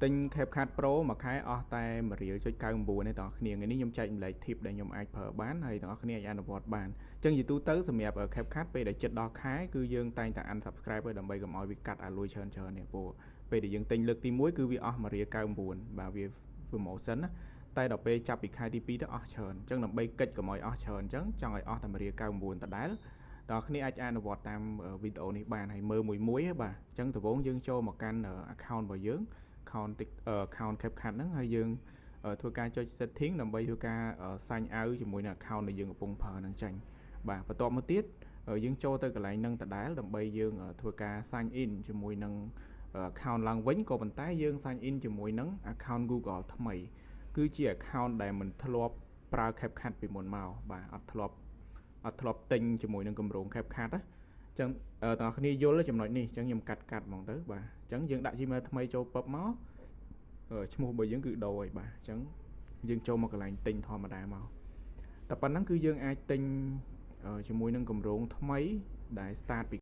ទិញ CapCut Pro មួយខែអស់តែ1.99ទេបងប្អូនថ្ងៃនេះខ្ញុំចែកម្លែក tip ដែលខ្ញុំអាចប្រើបានហើយបងប្អូនអាចអនុវត្តបានអញ្ចឹងជាទូទៅសម្រាប់ CapCut ពេលដែលចិត្តដល់ខែគឺយើងតែងតែ unsubscribe ដើម្បីកុំឲ្យវាកាត់ឲ្យលុយច្រើននេះព្រោះពេលដែលយើងទិញលើកទី1គឺវាអស់1.99បាទវា promotion ណាតែដល់ពេលចាប់ពីខែទី2ទៅអស់ច្រើនអញ្ចឹងដើម្បីកិច្ចកុំឲ្យអស់ច្រើនអញ្ចឹងចង់ឲ្យអស់តែ1.99ដដែលតើគ្នាអាចអនុវត្តតាមវីដេអូនេះបានហើយមើលមួយបាទអញ្ចឹងដំបូងយើងចូលមកកាន់ account របស់យើង account CapCut ហ្នឹងហើយយើងធ្វើការចុច setting ដើម្បីធ្វើការ sign out ជាមួយនឹង account ដែលយើងកំពុងប្រើហ្នឹងចាញ់បាទបន្ទាប់មកទៀតយើងចូលទៅកន្លែងហ្នឹងដដែលដើម្បីយើងធ្វើការ sign in ជាមួយនឹង account ឡើងវិញក៏ប៉ុន្តែយើង sign in ជាមួយនឹង account Google ថ្មីគឺជា account ដែលមិនធ្លាប់ប្រើ CapCut ពីមុនមកបាទអត់ធ្លាប់ទិញជាមួយនឹងគម្រោង CapCut ណាចឹងតើគ្នាយល់ចំណុចនេះអញ្ចឹងខ្ញុំកាត់ហ្មងទៅបាទអញ្ចឹងយើងដាក់ Gmail ថ្មីចូលពឹបមកឈ្មោះរបស់យើងគឺដូរហើយបាទអញ្ចឹងយើងចូលមកកន្លែងទិញធម្មតាមកតែប៉ុណ្ណឹងគឺយើងអាចទិញជាមួយនឹងគម្រោងថ្មីដែល start ពី